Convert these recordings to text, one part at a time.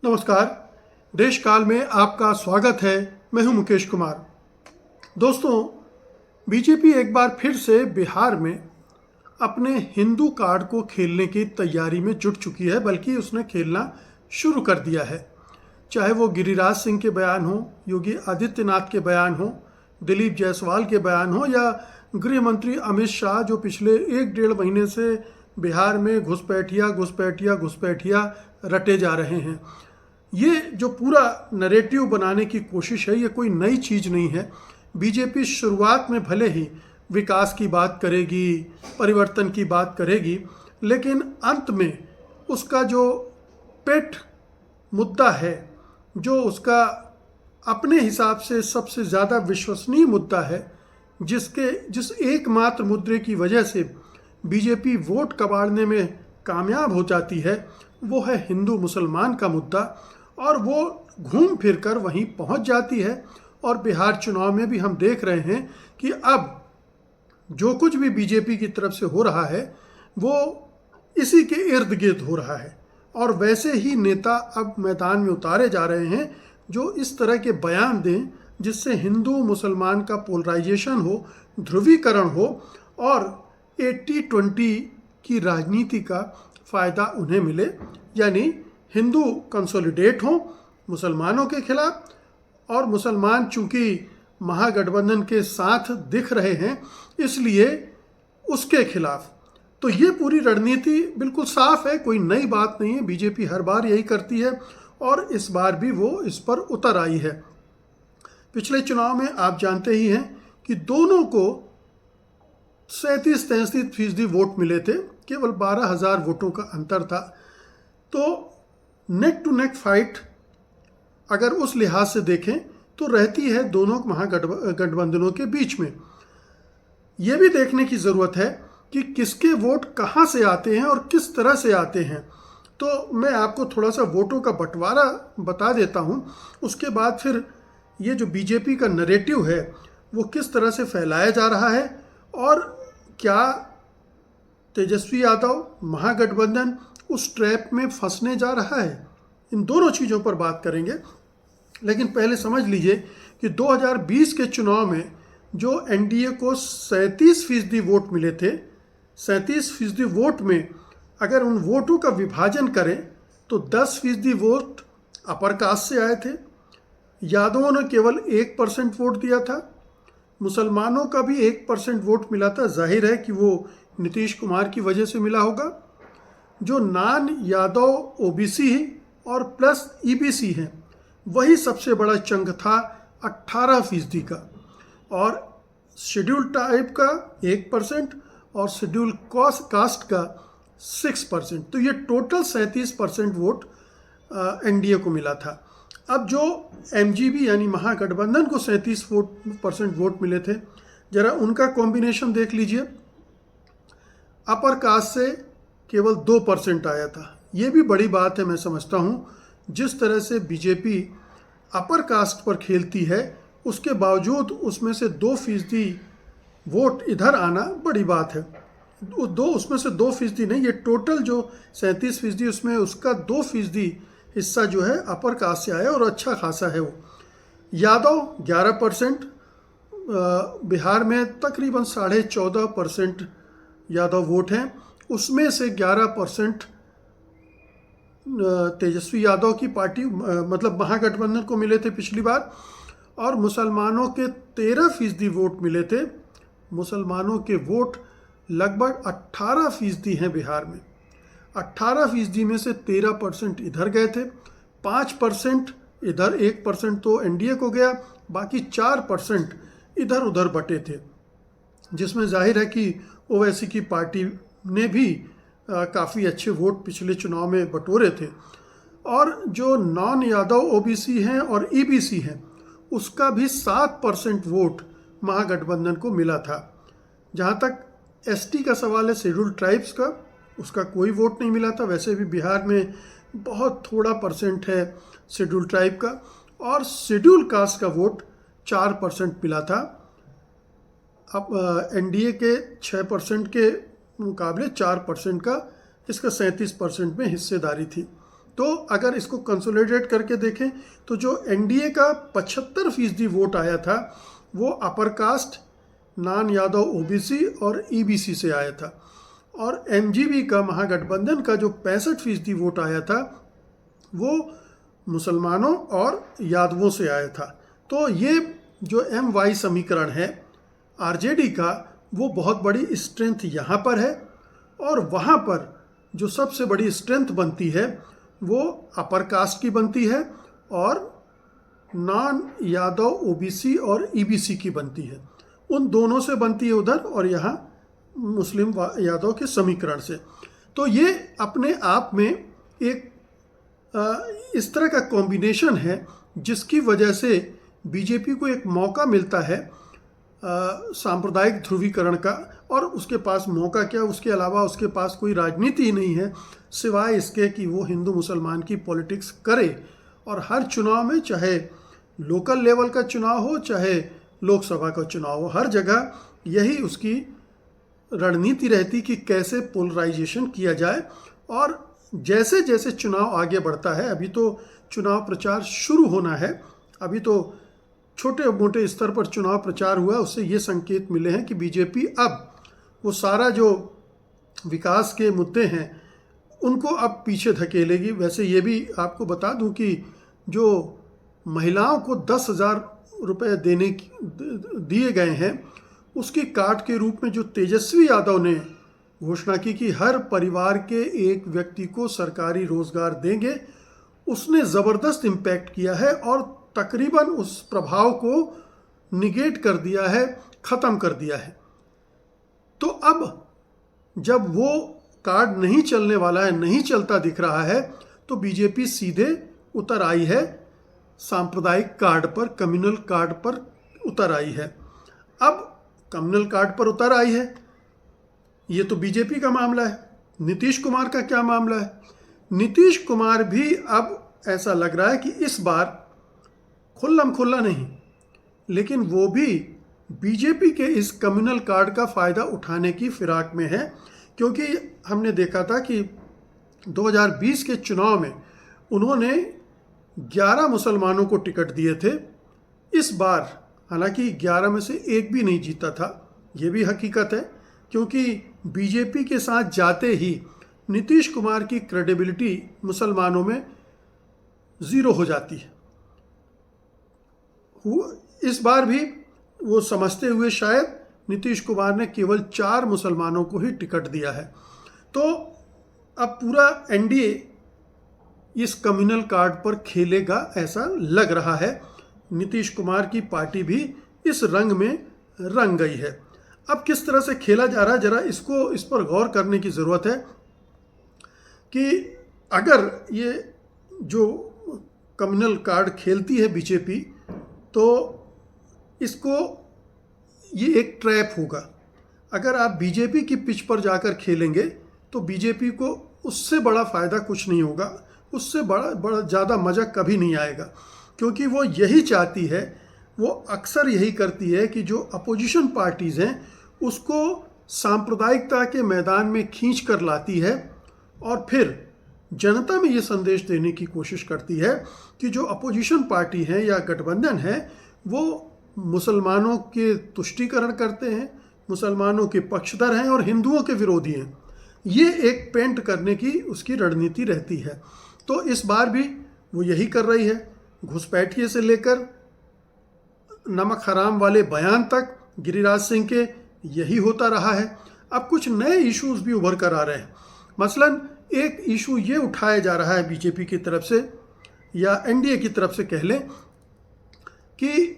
नमस्कार। देश काल में आपका स्वागत है। मैं हूं मुकेश कुमार। दोस्तों, बीजेपी एक बार फिर से बिहार में अपने हिंदू कार्ड को खेलने की तैयारी में जुट चुकी है, बल्कि उसने खेलना शुरू कर दिया है। चाहे वो गिरिराज सिंह के बयान हो, योगी आदित्यनाथ के बयान हो, दिलीप जायसवाल के बयान हो, या गृह मंत्री अमित शाह जो पिछले 1-1.5 महीने से बिहार में घुसपैठिया घुसपैठिया घुसपैठिया रटे जा रहे हैं। ये जो पूरा नरेटिव बनाने की कोशिश है, ये कोई नई चीज़ नहीं है। बीजेपी शुरुआत में भले ही विकास की बात करेगी, परिवर्तन की बात करेगी, लेकिन अंत में उसका जो पेट मुद्दा है, जो उसका अपने हिसाब से सबसे ज़्यादा विश्वसनीय मुद्दा है, जिस एकमात्र मुद्दे की वजह से बीजेपी वोट कबाड़ने में कामयाब हो जाती है, वो है हिंदू मुसलमान का मुद्दा। और वो घूम फिर कर वहीं पहुंच जाती है। और बिहार चुनाव में भी हम देख रहे हैं कि अब जो कुछ भी बीजेपी की तरफ से हो रहा है वो इसी के इर्द गिर्द हो रहा है। और वैसे ही नेता अब मैदान में उतारे जा रहे हैं जो इस तरह के बयान दें जिससे हिंदू मुसलमान का पोलराइजेशन हो, ध्रुवीकरण हो और 80-20 की राजनीति का फ़ायदा उन्हें मिले। यानी हिंदू कंसोलिडेट हों मुसलमानों के खिलाफ, और मुसलमान चूंकि महागठबंधन के साथ दिख रहे हैं इसलिए उसके खिलाफ। तो ये पूरी रणनीति बिल्कुल साफ है, कोई नई बात नहीं है। बीजेपी हर बार यही करती है और इस बार भी वो इस पर उतर आई है। पिछले चुनाव में आप जानते ही हैं कि दोनों को 37-33% वोट मिले थे, केवल 12,000 वोटों का अंतर था। तो नेक टू नेक फाइट अगर उस लिहाज से देखें तो रहती है दोनों महागठबंधनों के बीच में। यह भी देखने की ज़रूरत है कि किसके वोट कहाँ से आते हैं और किस तरह से आते हैं। तो मैं आपको थोड़ा सा वोटों का बंटवारा बता देता हूँ, उसके बाद फिर ये जो बीजेपी का नरेटिव है वो किस तरह से फैलाया जा रहा है और क्या तेजस्वी यादव महागठबंधन उस ट्रैप में फंसने जा रहा है। इन दोनों चीज़ों पर बात करेंगे। लेकिन पहले समझ लीजिए कि 2020 के चुनाव में जो एनडीए को 37% वोट मिले थे, 37% वोट में अगर उन वोटों का विभाजन करें तो 10% वोट अपर कास्ट से आए थे। यादवों ने केवल 1% वोट दिया था। मुसलमानों का भी 1% वोट मिला था। जाहिर है कि वो नीतीश कुमार की वजह से मिला होगा। जो नॉन यादव ओबीसी और प्लस ईबीसी हैं वही सबसे बड़ा चंक था 18% का, और शेड्यूल टाइप का 1% और शेड्यूल कास्ट का 6%। तो ये टोटल 37% वोट एनडीए को मिला था। अब जो एमजीबी यानी महागठबंधन को 37% वोट मिले थे, जरा उनका कॉम्बिनेशन देख लीजिए। अपर कास्ट से केवल 2% आया था। ये भी बड़ी बात है, मैं समझता हूँ। जिस तरह से बीजेपी अपर कास्ट पर खेलती है उसके बावजूद उसमें से 2% वोट इधर आना बड़ी बात है। उसमें से 2% नहीं, ये टोटल जो 37% उसमें उसका 2% हिस्सा जो है अपर कास्ट से आया और अच्छा खासा है वो। यादव 11%, बिहार में तकरीबन 14.5% यादव वोट हैं। उसमें से 11% तेजस्वी यादव की पार्टी मतलब महागठबंधन को मिले थे पिछली बार, और मुसलमानों के 13% वोट मिले थे। मुसलमानों के वोट लगभग 18% हैं बिहार में। 18% में से 13% इधर गए थे, 5% इधर, 1% तो एनडीए को गया, बाकी 4% इधर उधर बटे थे, जिसमें जाहिर है कि ओवैसी की पार्टी ने भी काफ़ी अच्छे वोट पिछले चुनाव में बटोरे थे। और जो नॉन यादव ओबीसी हैं और ईबीसी हैं उसका भी 7% वोट महागठबंधन को मिला था। जहाँ तक एसटी का सवाल है, शेड्यूल ट्राइब्स का, उसका कोई वोट नहीं मिला था। वैसे भी बिहार में बहुत थोड़ा % है शेड्यूल ट्राइब का, और शेड्यूल कास्ट का वोट 4% मिला था। अब एनडीए के 6% के मुकाबले 4% का इसका 37% में हिस्सेदारी थी। तो अगर इसको कंसोलिडेट करके देखें तो जो एनडीए का 75% वोट आया था वो upper caste, non Yadav OBC और ईबीसी से आया था, और एमजीबी का, महागठबंधन का जो 65% वोट आया था वो मुसलमानों और यादवों से आया था। तो ये जो MY समीकरण है आरजेडी का, वो बहुत बड़ी स्ट्रेंथ यहाँ पर है, और वहाँ पर जो सबसे बड़ी स्ट्रेंथ बनती है वो अपर कास्ट की बनती है और नॉन यादव ओबीसी और ईबीसी की बनती है। उन दोनों से बनती है उधर, और यहाँ मुस्लिम यादव के समीकरण से। तो ये अपने आप में एक इस तरह का कॉम्बिनेशन है जिसकी वजह से बीजेपी को एक मौका मिलता है सांप्रदायिक ध्रुवीकरण का, और उसके पास मौका क्या, उसके अलावा उसके पास कोई राजनीति ही नहीं है सिवाय इसके कि वो हिंदू मुसलमान की पॉलिटिक्स करे। और हर चुनाव में, चाहे लोकल लेवल का चुनाव हो चाहे लोकसभा का चुनाव हो, हर जगह यही उसकी रणनीति रहती कि कैसे पोलराइजेशन किया जाए। और जैसे जैसे चुनाव आगे बढ़ता है, अभी तो चुनाव प्रचार शुरू होना है, अभी तो छोटे मोटे स्तर पर चुनाव प्रचार हुआ, उससे ये संकेत मिले हैं कि बीजेपी अब वो सारा जो विकास के मुद्दे हैं उनको अब पीछे धकेलेगी। वैसे ये भी आपको बता दूं कि जो महिलाओं को 10,000 रुपये दिए गए हैं, उसकी काट के रूप में जो तेजस्वी यादव ने घोषणा की कि हर परिवार के एक व्यक्ति को सरकारी रोजगार देंगे, उसने ज़बरदस्त इम्पैक्ट किया है और तकरीबन उस प्रभाव को निगेट कर दिया है, ख़त्म कर दिया है। तो अब जब वो कार्ड नहीं चलने वाला है, नहीं चलता दिख रहा है, तो बीजेपी सीधे उतर आई है सांप्रदायिक कार्ड पर, कम्युनल कार्ड पर उतर आई है। अब कम्युनल कार्ड पर उतर आई है, ये तो बीजेपी का मामला है। नीतीश कुमार का क्या मामला है? नीतीश कुमार भी अब ऐसा लग रहा है कि इस बार खुल्लम खुल्ला नहीं, लेकिन वो भी बीजेपी के इस कम्युनल कार्ड का फ़ायदा उठाने की फिराक में है, क्योंकि हमने देखा था कि 2020 के चुनाव में उन्होंने 11 मुसलमानों को टिकट दिए थे। इस बार हालांकि 11 में से एक भी नहीं जीता था, ये भी हकीकत है, क्योंकि बीजेपी के साथ जाते ही नीतीश कुमार की क्रेडिबिलिटी मुसलमानों में ज़ीरो हो जाती है। इस बार भी वो समझते हुए शायद नीतीश कुमार ने केवल 4 मुसलमानों को ही टिकट दिया है। तो अब पूरा एनडीए इस कम्युनल कार्ड पर खेलेगा ऐसा लग रहा है। नीतीश कुमार की पार्टी भी इस रंग में रंग गई है। अब किस तरह से खेला जा रहा है, जरा इस पर गौर करने की ज़रूरत है कि अगर ये जो कम्युनल कार्ड खेलती है बीजेपी, तो इसको ये एक ट्रैप होगा। अगर आप बीजेपी की पिच पर जाकर खेलेंगे तो बीजेपी को उससे बड़ा फ़ायदा कुछ नहीं होगा, उससे बड़ा ज़्यादा मज़ा कभी नहीं आएगा, क्योंकि वो यही चाहती है, वो अक्सर यही करती है कि जो अपोजिशन पार्टीज़ हैं उसको सांप्रदायिकता के मैदान में खींच कर लाती है और फिर जनता में ये संदेश देने की कोशिश करती है कि जो अपोजिशन पार्टी है या गठबंधन है वो मुसलमानों के तुष्टीकरण करते हैं, मुसलमानों के पक्षधर हैं और हिंदुओं के विरोधी हैं। ये एक पेंट करने की उसकी रणनीति रहती है। तो इस बार भी वो यही कर रही है। घुसपैठिए से लेकर नमक हराम वाले बयान तक गिरिराज सिंह के यही होता रहा है। अब कुछ नए इश्यूज भी उभर कर आ रहे हैं। मसलन एक इशू ये उठाया जा रहा है बीजेपी की तरफ से या एनडीए की तरफ से कह लें कि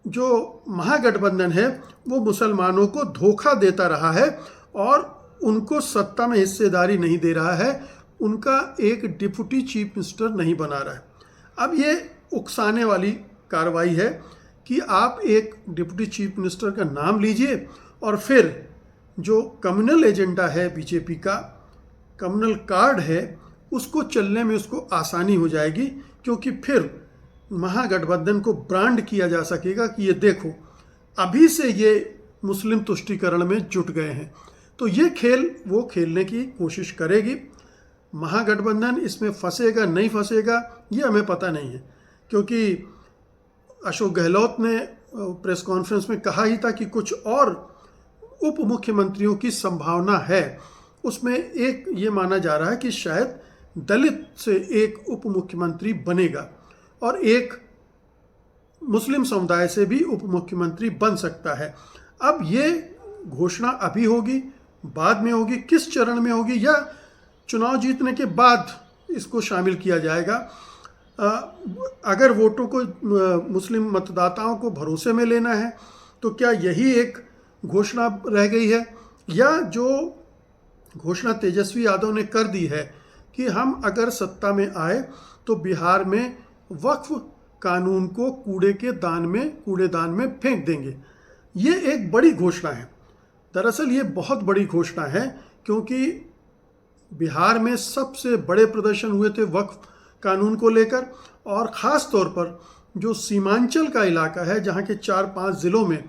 जो महागठबंधन है वो मुसलमानों को धोखा देता रहा है और उनको सत्ता में हिस्सेदारी नहीं दे रहा है, उनका एक डिप्टी चीफ मिनिस्टर नहीं बना रहा है। अब ये उकसाने वाली कार्रवाई है कि आप एक डिप्टी चीफ मिनिस्टर का नाम लीजिए और फिर जो कम्युनल एजेंडा है बीजेपी का, कम्युनल कार्ड है, उसको चलने में उसको आसानी हो जाएगी, क्योंकि फिर महागठबंधन को ब्रांड किया जा सकेगा कि ये देखो अभी से ये मुस्लिम तुष्टीकरण में जुट गए हैं। तो ये खेल वो खेलने की कोशिश करेगी। महागठबंधन इसमें फंसेगा नहीं फंसेगा ये हमें पता नहीं है, क्योंकि अशोक गहलोत ने प्रेस कॉन्फ्रेंस में कहा ही था कि कुछ और उप मुख्यमंत्रियों की संभावना है। उसमें एक ये माना जा रहा है कि शायद दलित से एक उप मुख्यमंत्री बनेगा और एक मुस्लिम समुदाय से भी उप मुख्यमंत्री बन सकता है। अब ये घोषणा अभी होगी, बाद में होगी, किस चरण में होगी, या चुनाव जीतने के बाद इसको शामिल किया जाएगा। अगर वोटों को मुस्लिम मतदाताओं को भरोसे में लेना है तो क्या यही एक घोषणा रह गई है, या जो घोषणा तेजस्वी यादव ने कर दी है कि हम अगर सत्ता में आए तो बिहार में वक्फ कानून को कूड़ेदान में फेंक देंगे। ये एक बड़ी घोषणा है। दरअसल ये बहुत बड़ी घोषणा है, क्योंकि बिहार में सबसे बड़े प्रदर्शन हुए थे वक्फ कानून को लेकर, और ख़ास तौर पर जो सीमांचल का इलाका है जहाँ के 4-5 ज़िलों में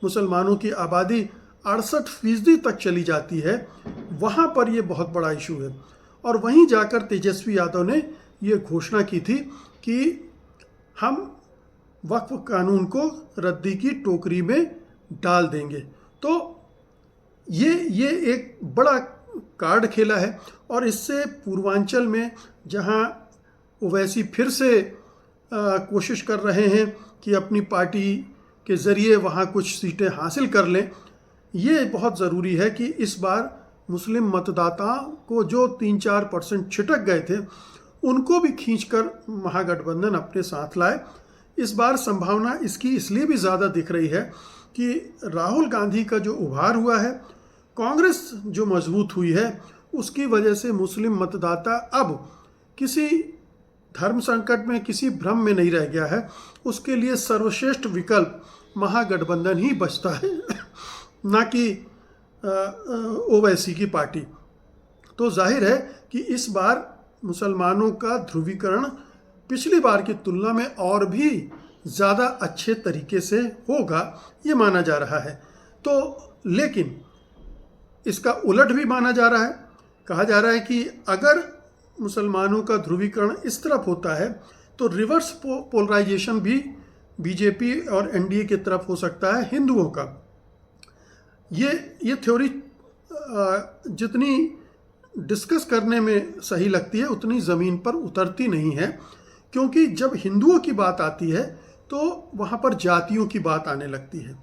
मुसलमानों की आबादी 68% तक चली जाती है, वहाँ पर ये बहुत बड़ा इशू है। और वहीं जाकर तेजस्वी यादव ने ये घोषणा की थी कि हम वक्फ कानून को रद्दी की टोकरी में डाल देंगे। तो ये एक बड़ा कार्ड खेला है, और इससे पूर्वांचल में जहां ओवैसी फिर से कोशिश कर रहे हैं कि अपनी पार्टी के ज़रिए वहां कुछ सीटें हासिल कर लें, ये बहुत ज़रूरी है कि इस बार मुस्लिम मतदाताओं को जो 3-4% छिटक गए थे उनको भी खींचकर महागठबंधन अपने साथ लाए। इस बार संभावना इसकी इसलिए भी ज़्यादा दिख रही है कि राहुल गांधी का जो उभार हुआ है, कांग्रेस जो मजबूत हुई है, उसकी वजह से मुस्लिम मतदाता अब किसी धर्म संकट में, किसी भ्रम में नहीं रह गया है। उसके लिए सर्वश्रेष्ठ विकल्प महागठबंधन ही बचता है, ना कि ओवैसी की पार्टी। तो जाहिर है कि इस बार मुसलमानों का ध्रुवीकरण पिछली बार की तुलना में और भी ज़्यादा अच्छे तरीके से होगा, ये माना जा रहा है। तो लेकिन इसका उलट भी माना जा रहा है। कहा जा रहा है कि अगर मुसलमानों का ध्रुवीकरण इस तरफ होता है तो रिवर्स पोलराइजेशन भी बीजेपी और एनडीए की तरफ हो सकता है हिंदुओं का। ये थ्योरी जितनी डिस्कस करने में सही लगती है उतनी ज़मीन पर उतरती नहीं है, क्योंकि जब हिंदुओं की बात आती है तो वहाँ पर जातियों की बात आने लगती है,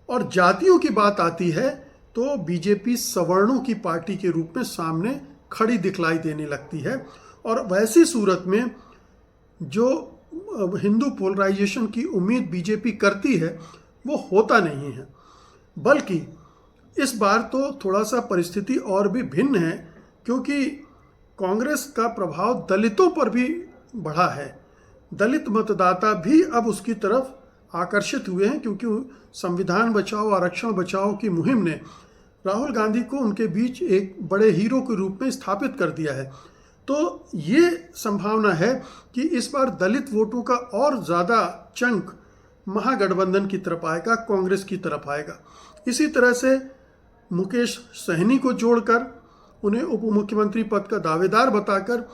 और जातियों की बात आती है तो बीजेपी सवर्णों की पार्टी के रूप में सामने खड़ी दिखलाई देने लगती है। और वैसी सूरत में जो हिंदू पोलराइजेशन की उम्मीद बीजेपी करती है वो होता नहीं है, बल्कि इस बार तो थोड़ा सा परिस्थिति और भी भिन्न है, क्योंकि कांग्रेस का प्रभाव दलितों पर भी बढ़ा है। दलित मतदाता भी अब उसकी तरफ आकर्षित हुए हैं, क्योंकि संविधान बचाओ आरक्षण बचाओ की मुहिम ने राहुल गांधी को उनके बीच एक बड़े हीरो के रूप में स्थापित कर दिया है। तो ये संभावना है कि इस बार दलित वोटों का और ज़्यादा चंक महागठबंधन की तरफ आएगा, कांग्रेस की तरफ आएगा। इसी तरह से मुकेश सहनी को जोड़कर उन्हें उप मुख्यमंत्री पद का दावेदार बताकर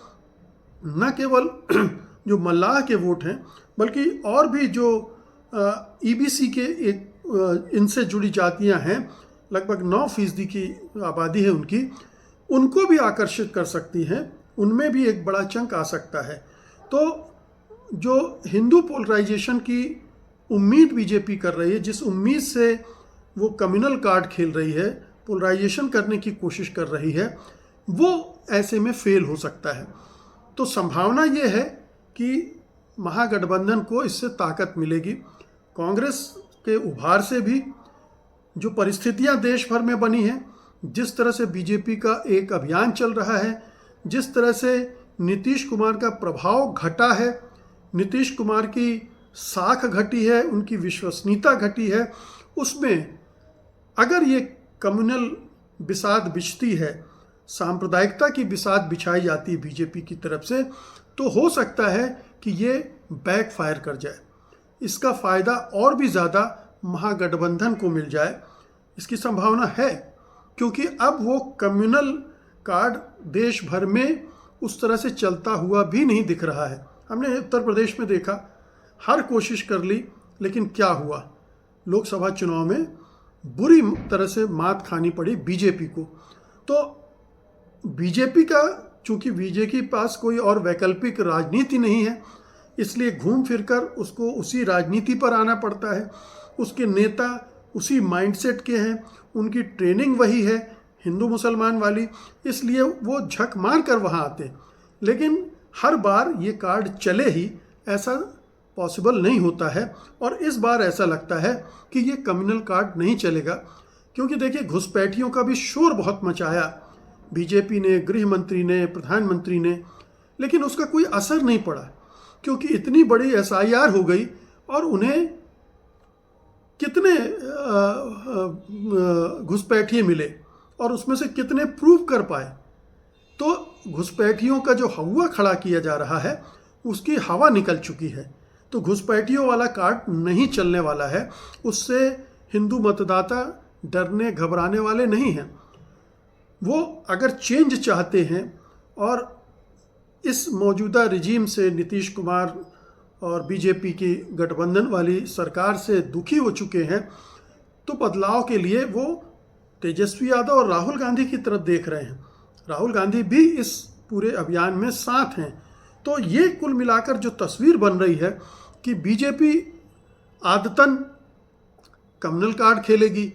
न केवल जो मल्लाह के वोट हैं बल्कि और भी जो ईबीसी के इनसे जुड़ी जातियां हैं, लगभग 9% की आबादी है उनकी, उनको भी आकर्षित कर सकती हैं, उनमें भी एक बड़ा चंक आ सकता है। तो जो हिंदू पोलराइजेशन की उम्मीद बीजेपी कर रही है, जिस उम्मीद से वो कम्युनल कार्ड खेल रही है, पोलराइजेशन करने की कोशिश कर रही है, वो ऐसे में फेल हो सकता है। तो संभावना ये है कि महागठबंधन को इससे ताकत मिलेगी। कांग्रेस के उभार से भी जो परिस्थितियां देश भर में बनी हैं, जिस तरह से बीजेपी का एक अभियान चल रहा है, जिस तरह से नीतीश कुमार का प्रभाव घटा है, नीतीश कुमार की साख घटी है, उनकी विश्वसनीयता घटी है, उसमें अगर ये कम्युनल बिसात बिछती है, सांप्रदायिकता की बिसात बिछाई जाती है बीजेपी की तरफ से, तो हो सकता है कि ये बैकफायर कर जाए। इसका फ़ायदा और भी ज़्यादा महागठबंधन को मिल जाए, इसकी संभावना है, क्योंकि अब वो कम्युनल कार्ड देश भर में उस तरह से चलता हुआ भी नहीं दिख रहा है। हमने उत्तर प्रदेश में देखा, हर कोशिश कर ली, लेकिन क्या हुआ, लोकसभा चुनाव में बुरी तरह से मात खानी पड़ी बीजेपी को। तो बीजेपी का, चूंकि बीजेपी के पास कोई और वैकल्पिक राजनीति नहीं है, इसलिए घूम फिरकर उसको उसी राजनीति पर आना पड़ता है। उसके नेता उसी माइंडसेट के हैं, उनकी ट्रेनिंग वही है हिंदू मुसलमान वाली, इसलिए वो झक मार कर वहाँ आते। लेकिन हर बार ये कार्ड चले ही ऐसा पॉसिबल नहीं होता है, और इस बार ऐसा लगता है कि ये कम्युनल कार्ड नहीं चलेगा। क्योंकि देखिए, घुसपैठियों का भी शोर बहुत मचाया बीजेपी ने, गृह मंत्री ने, प्रधानमंत्री ने, लेकिन उसका कोई असर नहीं पड़ा, क्योंकि इतनी बड़ी SIR हो गई और उन्हें कितने घुसपैठिए मिले और उसमें से कितने प्रूव कर पाए। तो घुसपैठियों का जो हवा खड़ा किया जा रहा है उसकी हवा निकल चुकी है। तो घुसपैठियों वाला कार्ड नहीं चलने वाला है, उससे हिंदू मतदाता डरने घबराने वाले नहीं हैं। वो अगर चेंज चाहते हैं और इस मौजूदा रिजीम से, नीतीश कुमार और बीजेपी की गठबंधन वाली सरकार से दुखी हो चुके हैं, तो बदलाव के लिए वो तेजस्वी यादव और राहुल गांधी की तरफ देख रहे हैं। राहुल गांधी भी इस पूरे अभियान में साथ हैं। तो ये कुल मिलाकर जो तस्वीर बन रही है कि बीजेपी आदतन कम्युनल कार्ड खेलेगी,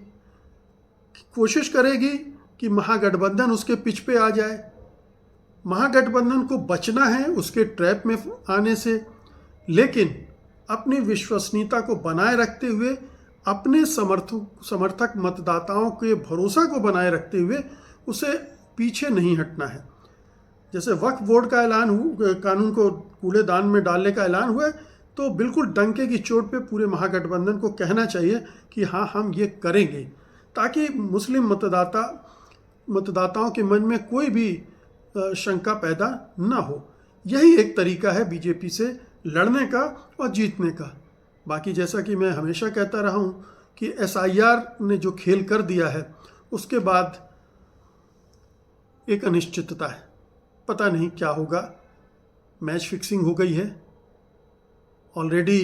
कोशिश करेगी कि महागठबंधन उसके पिच पे आ जाए। महागठबंधन को बचना है उसके ट्रैप में आने से, लेकिन अपनी विश्वसनीयता को बनाए रखते हुए, अपने समर्थक मतदाताओं के भरोसा को बनाए रखते हुए उसे पीछे नहीं हटना है। जैसे वक्फ बोर्ड का ऐलान हुआ, कानून को कूड़ेदान में डालने का ऐलान हुआ, तो बिल्कुल डंके की चोट पे पूरे महागठबंधन को कहना चाहिए कि हाँ, हम ये करेंगे, ताकि मुस्लिम मतदाताओं के मन में कोई भी शंका पैदा ना हो। यही एक तरीका है बीजेपी से लड़ने का और जीतने का। बाकी जैसा कि मैं हमेशा कहता रहा हूँ कि SIR ने जो खेल कर दिया है, उसके बाद एक अनिश्चितता है, पता नहीं क्या होगा। मैच फिक्सिंग हो गई है, ऑलरेडी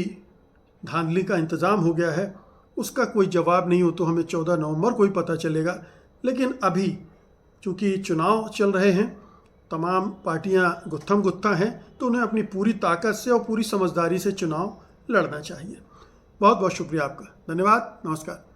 धांधली का इंतज़ाम हो गया है, उसका कोई जवाब नहीं हो तो हमें 14 नवंबर को ही पता चलेगा। लेकिन अभी चूँकि चुनाव चल रहे हैं, तमाम पार्टियां गुत्थम गुत्था हैं, तो उन्हें अपनी पूरी ताकत से और पूरी समझदारी से चुनाव लड़ना चाहिए। बहुत बहुत शुक्रिया आपका, धन्यवाद, नमस्कार।